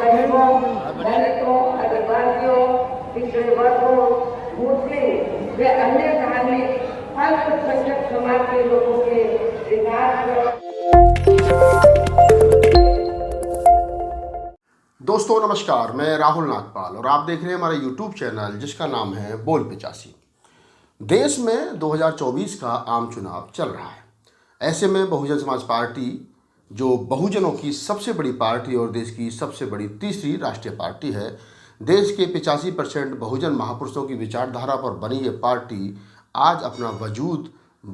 गरीबों, दलितों, आदिवासियों, पिछड़े वर्गों, मुस्लिम व अन्य धार्मिक अल्पसंख्यक समाज के लोगों के विकास। दोस्तों नमस्कार, मैं राहुल नागपाल और आप देख रहे हैं हमारा यूट्यूब चैनल जिसका नाम है बोल 85। देश में 2024 का आम चुनाव चल रहा है। ऐसे में बहुजन समाज पार्टी, जो बहुजनों की सबसे बड़ी पार्टी और देश की सबसे बड़ी तीसरी राष्ट्रीय पार्टी है, देश के 85% बहुजन महापुरुषों की विचारधारा पर बनी ये पार्टी आज अपना वजूद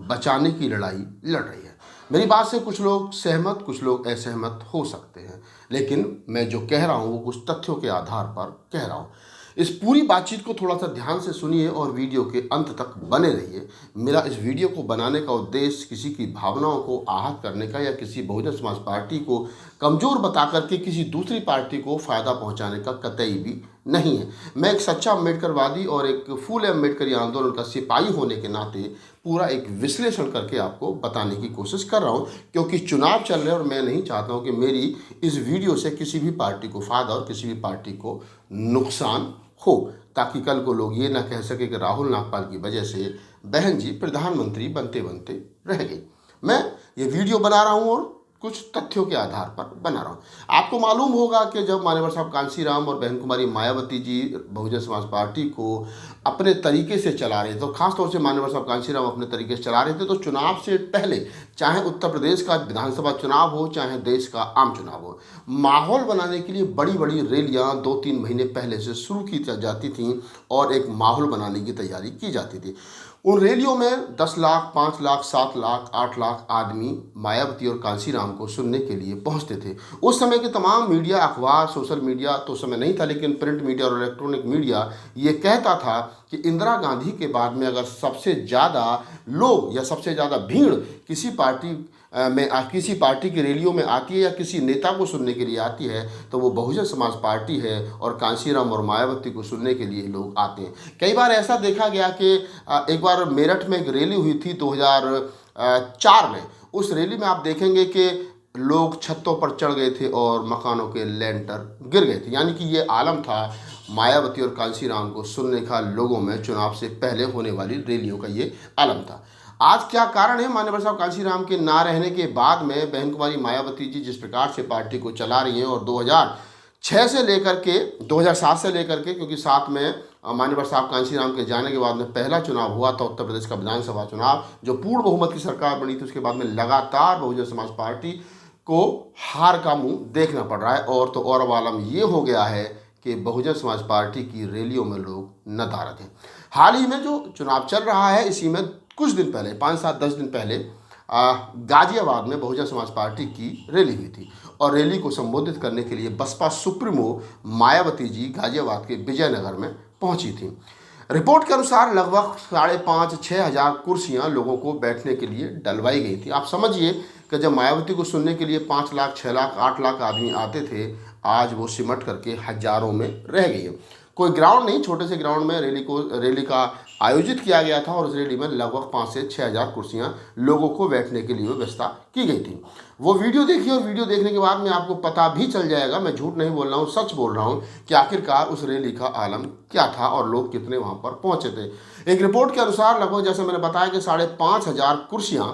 बचाने की लड़ाई लड़ रही है। मेरी बात से कुछ लोग सहमत, कुछ लोग असहमत हो सकते हैं, लेकिन मैं जो कह रहा हूँ वो कुछ तथ्यों के आधार पर कह रहा हूँ। इस पूरी बातचीत को थोड़ा सा ध्यान से सुनिए और वीडियो के अंत तक बने रहिए। मेरा इस वीडियो को बनाने का उद्देश्य किसी की भावनाओं को आहत करने का या किसी बहुजन समाज पार्टी को कमज़ोर बता करके किसी दूसरी पार्टी को फ़ायदा पहुंचाने का कतई भी नहीं है। मैं एक सच्चा अम्बेडकरवादी और एक फूले अम्बेडकरी आंदोलन का सिपाही होने के नाते पूरा एक विश्लेषण करके आपको बताने की कोशिश कर रहा हूं, क्योंकि चुनाव चल रहे हैं और मैं नहीं चाहता हूं कि मेरी इस वीडियो से किसी भी पार्टी को फ़ायदा और किसी भी पार्टी को नुकसान हो, ताकि कल को लोग ये ना कह सके कि राहुल नागपाल की वजह से बहन जी प्रधानमंत्री बनते बनते रह गई। मैं ये वीडियो बना रहा हूँ और कुछ तथ्यों के आधार पर बना रहा हूँ। आपको मालूम होगा कि जब मान्यवर साहब कांशीराम और बहन कुमारी मायावती जी बहुजन समाज पार्टी को अपने तरीके से चला रहे थे, तो खासतौर से मान्यवर साहब कांशीराम अपने तरीके से चला रहे थे, तो चुनाव से पहले चाहे उत्तर प्रदेश का विधानसभा चुनाव हो चाहे देश का आम चुनाव हो, माहौल बनाने के लिए बड़ी बड़ी रैलियाँ 2-3 महीने पहले से शुरू की जाती थीं और एक माहौल बनाने की तैयारी की जाती थी। उन रैलियों में 10 लाख, 5 लाख, 7 लाख, 8 लाख आदमी मायावती और कांशीराम को सुनने के लिए पहुंचते थे। उस समय के तमाम मीडिया, अखबार, सोशल मीडिया तो उस समय नहीं था, लेकिन प्रिंट मीडिया और इलेक्ट्रॉनिक मीडिया ये कहता था कि इंदिरा गांधी के बाद में अगर सबसे ज़्यादा लोग या सबसे ज़्यादा भीड़ किसी पार्टी की रैलियों में आती है या किसी नेता को सुनने के लिए आती है तो वो बहुजन समाज पार्टी है और कांशीराम और मायावती को सुनने के लिए लोग आते हैं। कई बार ऐसा देखा गया कि एक बार मेरठ में एक रैली हुई थी 2004 में। उस रैली में आप देखेंगे कि लोग छतों पर चढ़ गए थे और मकानों के लेंटर गिर गए थे, यानी कि ये आलम था मायावती और कांशीराम को सुनने का लोगों में चुनाव से पहले होने वाली रैलियों का ये आलम था। आज क्या कारण है मान्यवर साहब कांशीराम के ना रहने के बाद में बहन कुमारी मायावती जी जिस प्रकार से पार्टी को चला रही हैं और 2006 से लेकर के 2007 से लेकर के, क्योंकि साथ में मान्यवर साहब कांशीराम के जाने के बाद में पहला चुनाव हुआ था उत्तर प्रदेश का विधानसभा चुनाव, जो पूर्ण बहुमत की सरकार बनी थी, उसके बाद में लगातार बहुजन समाज पार्टी को हार का मुंह देखना पड़ रहा है। और तो और आलम ये हो गया है कि बहुजन समाज पार्टी की रैलियों में लोग नदारद हैं। हाल ही में जो चुनाव चल रहा है, इसी में कुछ दिन पहले 5-7-10 दिन पहले गाजियाबाद में बहुजन समाज पार्टी की रैली हुई थी और रैली को संबोधित करने के लिए बसपा सुप्रीमो मायावती जी गाजियाबाद के विजयनगर में पहुंची थी। रिपोर्ट के अनुसार लगभग 5,500-6 हज़ार कुर्सियां लोगों को बैठने के लिए डलवाई गई थी। आप समझिए कि जब मायावती को सुनने के लिए 5 लाख, 6 लाख, 8 लाख आदमी आते थे, आज वो सिमट करके हजारों में रह गई है। कोई ग्राउंड नहीं, छोटे से ग्राउंड में रैली का आयोजित किया गया था और उस रैली में लगभग 5 से 6 हज़ार कुर्सियां लोगों को बैठने के लिए व्यवस्था की गई थी। वो वीडियो देखिए और वीडियो देखने के बाद में आपको पता भी चल जाएगा, मैं झूठ नहीं बोल रहा हूँ, सच बोल रहा हूँ, कि आखिरकार उस रैली का आलम क्या था और लोग कितने वहाँ पर पहुँचे थे। एक रिपोर्ट के अनुसार लगभग, जैसे मैंने बताया, कि 5,500 कुर्सियाँ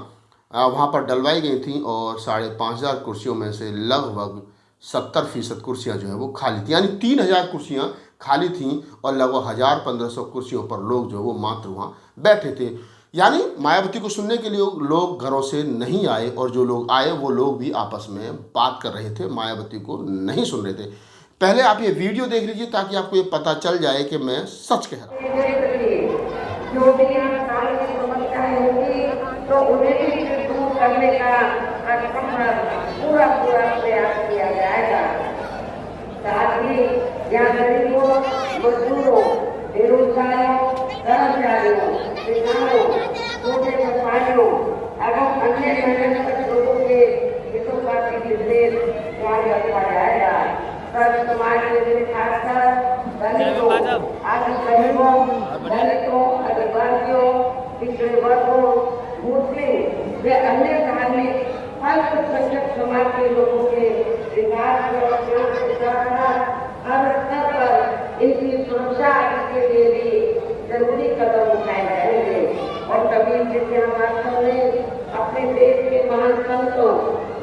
वहाँ पर डलवाई गई थी और 5,500 कुर्सियों में से लगभग 70% कुर्सियाँ जो है वो खाली थी, यानी 3,000 कुर्सियाँ खाली थीं और लगभग 1,000-1,500 कुर्सियों पर लोग जो वो मात्र वहाँ बैठे थे। यानी मायावती को सुनने के लिए लोग घरों से नहीं आए और जो लोग आए वो लोग भी आपस में बात कर रहे थे, मायावती को नहीं सुन रहे थे। पहले आप ये वीडियो देख लीजिए ताकि आपको ये पता चल जाए कि मैं सच कह रहा हूँ। यहाँ गरीबों, मजदूरों, बेरोजगारों, कर्मचारियों, किसानों, छोटे व्यापारियों एवं अन्य मेहनत लोगों के हितों का विशेष ध्यान रखा जाएगा। सर्व समाज के खासकर दलितों, गरीबों, दलितों, आदिवासियों, पिछड़े वर्गों, मुस्लिम व अन्य धार्मिक अल्पसंख्यक समाज के लोगों के विकास इनकी सुरक्षा के लिए भी जरूरी कदम उठाए जाएंगे। और कबीर जैसे हमारे ने अपने देश के महान संतों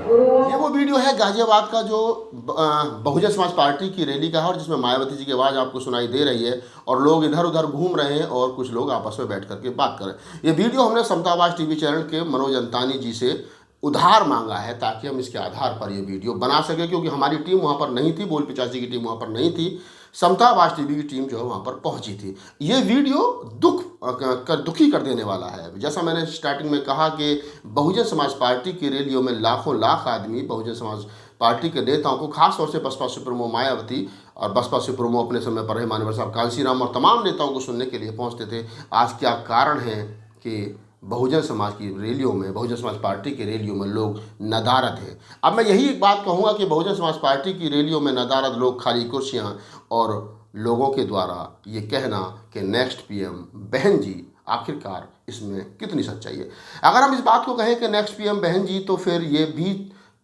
गुरुओं, ये वो वीडियो है गाजियाबाद का जो बहुजन समाज पार्टी की रैली का है और जिसमें मायावती जी की आवाज़ आपको सुनाई दे रही है और लोग इधर उधर घूम रहे हैं और कुछ लोग आपस में बैठ करके बात कर रहे हैं। ये वीडियो हमने समता आवाज़ टीवी चैनल के मनोज अंतानी जी से उधार मांगा है ताकि हम इसके आधार पर ये वीडियो बना सके, क्योंकि हमारी टीम वहाँ पर नहीं थी, बोल 85 की टीम वहाँ पर नहीं थी, समता आवाज़ टीवी की टीम जो है वहाँ पर पहुँची थी। ये वीडियो दुखी कर देने वाला है। जैसा मैंने स्टार्टिंग में कहा कि बहुजन समाज पार्टी की रैलियों में लाखों लाख आदमी बहुजन समाज पार्टी के नेताओं को, खासतौर से बसपा सुप्रीमो मायावती और बसपा सुप्रीमो अपने समय पर रहे माननीय साहब कांसीराम और तमाम नेताओं को सुनने के लिए पहुँचते थे। आज क्या कारण है कि बहुजन समाज की रैलियों में, बहुजन समाज पार्टी की रैलियों में लोग नदारद हैं? अब मैं यही एक बात कहूँगा कि बहुजन समाज पार्टी की रैलियों में नदारद लोग, खाली कुर्सियाँ और लोगों के द्वारा ये कहना कि नेक्स्ट पीएम बहन जी, आखिरकार इसमें कितनी सच्चाई है? अगर हम इस बात को कहें कि नेक्स्ट पीएम बहन जी, तो फिर ये भी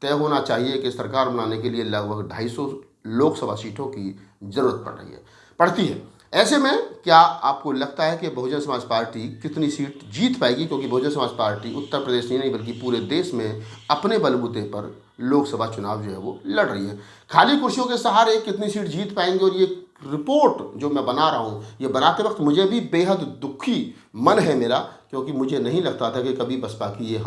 तय होना चाहिए कि सरकार बनाने के लिए लगभग 250 लोकसभा सीटों की जरूरत पड़ती है। ऐसे में क्या आपको लगता है कि बहुजन समाज पार्टी कितनी सीट जीत पाएगी? क्योंकि बहुजन समाज पार्टी उत्तर प्रदेश ही नहीं बल्कि पूरे देश में अपने बलबूते पर लोकसभा चुनाव जो है वो लड़ रही है। खाली कुर्सियों के सहारे कितनी सीट जीत पाएंगे? और ये रिपोर्ट जो मैं बना रहा हूँ, ये बनाते वक्त मुझे भी बेहद दुखी मन है मेरा, क्योंकि मुझे नहीं लगता था कि कभी बसपा की ये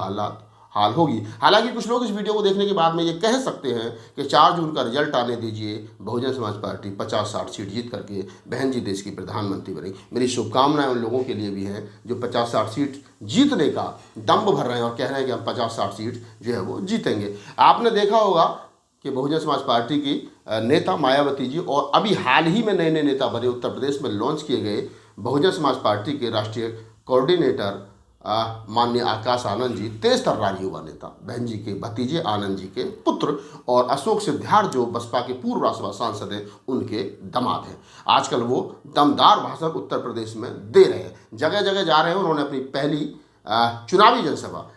हाल होगी। हालांकि कुछ लोग इस वीडियो को देखने के बाद में ये कह सकते हैं कि 4 जून का रिजल्ट आने दीजिए, बहुजन समाज पार्टी 50-60 सीट जीत करके बहन जी देश की प्रधानमंत्री बनी। मेरी शुभकामनाएं उन लोगों के लिए भी हैं जो 50-60 सीट जीतने का दम्भ भर रहे हैं और कह रहे हैं कि हम 50-60 सीट जो है वो जीतेंगे। आपने देखा होगा कि बहुजन समाज पार्टी की नेता मायावती जी और अभी हाल ही में नए नए नेता बने उत्तर प्रदेश में लॉन्च किए गए बहुजन समाज पार्टी के राष्ट्रीय कोऑर्डिनेटर माननीय आकाश आनंद जी, तेज तर्रार युवा नेता, बहन जी के भतीजे आनंद जी के पुत्र, और अशोक सिद्धार्थ जो बसपा के पूर्व राज्यसभा सांसद हैं, उनके दामाद हैं। आजकल वो दमदार भाषण उत्तर प्रदेश में दे रहे हैं, जगह जगह जा रहे हैं। उन्होंने अपनी पहली चुनावी जनसभा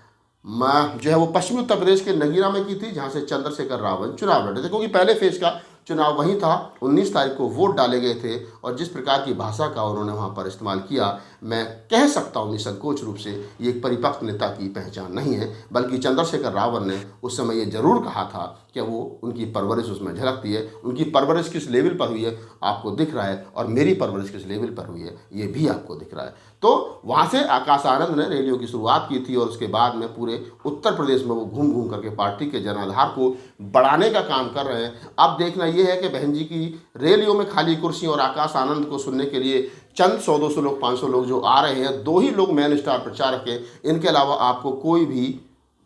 जो है वो पश्चिमी उत्तर प्रदेश के नगीना में की थी, जहाँ से चंद्रशेखर रावत चुनाव लड़े थे, क्योंकि पहले फेज का चुनाव वहीं था। 19 तारीख को वोट डाले गए थे और जिस प्रकार की भाषा का उन्होंने वहाँ पर इस्तेमाल किया, मैं कह सकता हूँ निसंकोच रूप से ये एक परिपक्व नेता की पहचान नहीं है। बल्कि चंद्रशेखर रावत ने उस समय ये जरूर कहा था कि वो उनकी परवरिश उसमें झलकती है। उनकी परवरिश किस लेवल पर हुई है आपको दिख रहा है, और मेरी परवरिश किस लेवल पर हुई है ये भी आपको दिख रहा है। तो वहाँ से आकाश आनंद ने रैलियों की शुरुआत की थी और उसके बाद में पूरे उत्तर प्रदेश में वो घूम घूम करके पार्टी के जनाधार को बढ़ाने का काम कर रहे हैं। अब देखना ये है कि बहन जी की रैलियों में खाली कुर्सी और आकाश आनंद को सुनने के लिए चंद 100-200 लोग, 500 लोग जो आ रहे हैं, 2 ही लोग मेन स्टार प्रचारक हैं। इनके अलावा आपको कोई भी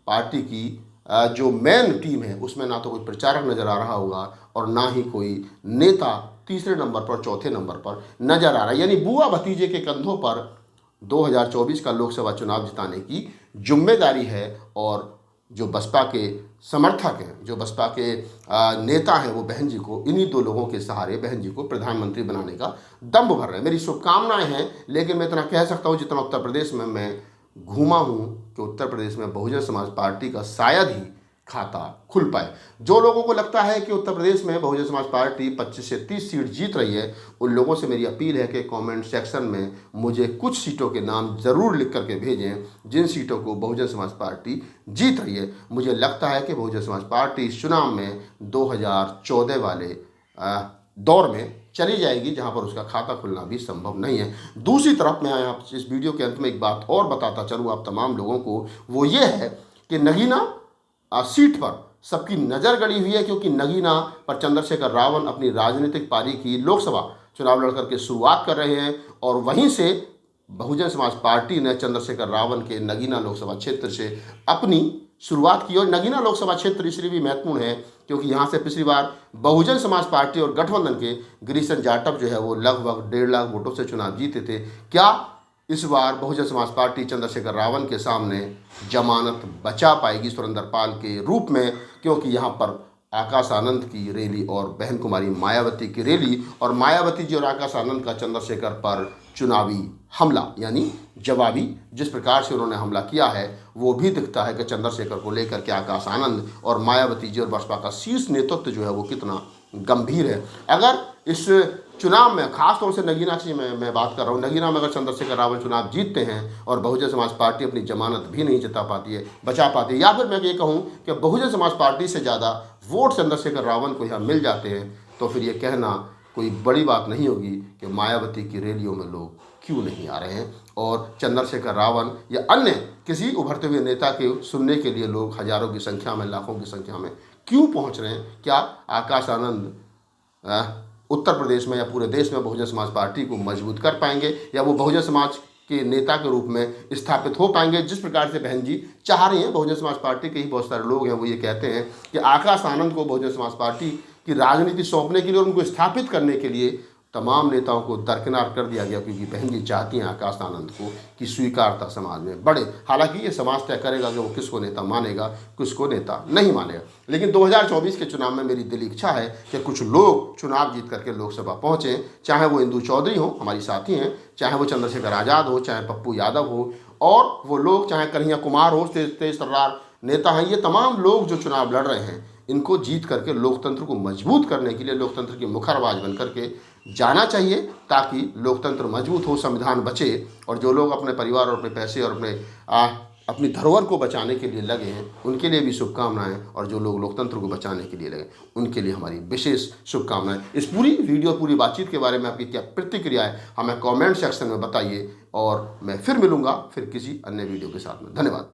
पार्टी की जो मेन टीम है उसमें ना तो कोई प्रचारक नज़र आ रहा होगा और ना ही कोई नेता तीसरे नंबर पर, चौथे नंबर पर नजर आ रहा है। यानी बुआ भतीजे के कंधों पर 2024 का लोकसभा चुनाव जिताने की जिम्मेदारी है। और जो बसपा के समर्थक हैं, जो बसपा के नेता हैं, वो बहन जी को, इन्हीं 2 लोगों के सहारे बहन जी को प्रधानमंत्री बनाने का दम्भ भर रहे हैं। मेरी शुभकामनाएं हैं, लेकिन मैं इतना कह सकता हूँ जितना उत्तर प्रदेश में मैं घूमा हूँ कि उत्तर प्रदेश में बहुजन समाज पार्टी का शायद ही खाता खुल पाए। जो लोगों को लगता है कि उत्तर प्रदेश में बहुजन समाज पार्टी 25 से 30 सीट जीत रही है, उन लोगों से मेरी अपील है कि कमेंट सेक्शन में मुझे कुछ सीटों के नाम ज़रूर लिख करके भेजें जिन सीटों को बहुजन समाज पार्टी जीत रही है। मुझे लगता है कि बहुजन समाज पार्टी इस चुनाव में 2014 वाले दौर में चली जाएगी, जहां पर उसका खाता खुलना भी संभव नहीं है। दूसरी तरफ मैं आप इस वीडियो के अंत में एक बात और बताता चलूँ आप तमाम लोगों को, वो ये है कि नगीना सीट पर सबकी नज़र गड़ी हुई है, क्योंकि नगीना पर चंद्रशेखर रावत अपनी राजनीतिक पारी की लोकसभा चुनाव लड़कर के शुरुआत कर रहे हैं और वहीं से बहुजन समाज पार्टी ने चंद्रशेखर रावत के नगीना लोकसभा क्षेत्र से अपनी शुरुआत की। और नगीना लोकसभा क्षेत्र इसलिए भी महत्वपूर्ण है क्योंकि यहाँ से पिछली बार बहुजन समाज पार्टी और गठबंधन के गिरीशन जाटव जो है वो लगभग 1.5 लाख वोटों से चुनाव जीते थे। क्या इस बार बहुजन समाज पार्टी चंद्रशेखर रावत के सामने जमानत बचा पाएगी सुरेंद्रपाल के रूप में? क्योंकि यहाँ पर आकाश आनंद की रैली और बहन कुमारी मायावती की रैली, और मायावती जी और आकाश आनंद का चंद्रशेखर पर चुनावी हमला यानी जवाबी जिस प्रकार से उन्होंने हमला किया है, वो भी दिखता है कि चंद्रशेखर को लेकर के आकाश आनंद और मायावती जी और बसपा का शीर्ष नेतृत्व जो है वो कितना गंभीर है। अगर इस चुनाव में खास तौर से नगीना से मैं बात कर रहा हूँ, नगीना में अगर चंद्रशेखर रावल चुनाव जीतते हैं और बहुजन समाज पार्टी अपनी जमानत भी नहीं जिता पाती है, बचा पाती है, या फिर मैं ये कहूँ कि बहुजन समाज पार्टी से ज़्यादा वोट चंद्रशेखर रावल को यहाँ मिल जाते हैं, तो फिर ये कहना कोई बड़ी बात नहीं होगी कि मायावती की रैलियों में लोग क्यों नहीं आ रहे हैं और चंद्रशेखर रावल या अन्य किसी उभरते हुए नेता के सुनने के लिए लोग हजारों की संख्या में, लाखों की संख्या में क्यों पहुंच रहे हैं। क्या आकाश आनंद उत्तर प्रदेश में या पूरे देश में बहुजन समाज पार्टी को मजबूत कर पाएंगे, या वो बहुजन समाज के नेता के रूप में स्थापित हो पाएंगे जिस प्रकार से बहन जी चाह रही हैं। बहुजन समाज पार्टी के ही बहुत सारे लोग हैं, वो ये कहते हैं कि आकाश आनंद को बहुजन समाज पार्टी की राजनीति सौंपने के लिए और उनको स्थापित करने के लिए तमाम नेताओं को दरकिनार कर दिया गया, क्योंकि बहन जी चाहती हैं आकाश आनंद को कि स्वीकारता समाज में बढ़े। हालांकि ये समाज तय करेगा कि वो किसको नेता मानेगा, किसको नेता नहीं मानेगा। लेकिन 2024 के चुनाव में मेरी दिली इच्छा है कि कुछ लोग चुनाव जीत करके लोकसभा पहुँचें, चाहे वो इंदु चौधरी हो, हमारी साथी हैं, चाहे वो चंद्रशेखर आज़ाद हो, चाहे पप्पू यादव हो, और वो लोग चाहे कन्हैया कुमार हो, तेज तर्रार नेता हैं, ये तमाम लोग जो चुनाव लड़ रहे हैं, इनको जीत करके लोकतंत्र को मजबूत करने के लिए लोकतंत्र की मुखर आवाज बन करके जाना चाहिए, ताकि लोकतंत्र मजबूत हो, संविधान बचे, और जो लोग अपने परिवार और अपने पैसे और अपनी धरोहर को बचाने के लिए लगे हैं उनके लिए भी शुभकामनाएं, और जो लोग लोकतंत्र को बचाने के लिए लगे उनके लिए हमारी विशेष शुभकामनाएं। इस पूरी वीडियो, पूरी बातचीत के बारे में आपकी क्या प्रतिक्रिया है हमें कमेंट सेक्शन में बताइए, और मैं फिर मिलूंगा फिर किसी अन्य वीडियो के साथ में। धन्यवाद।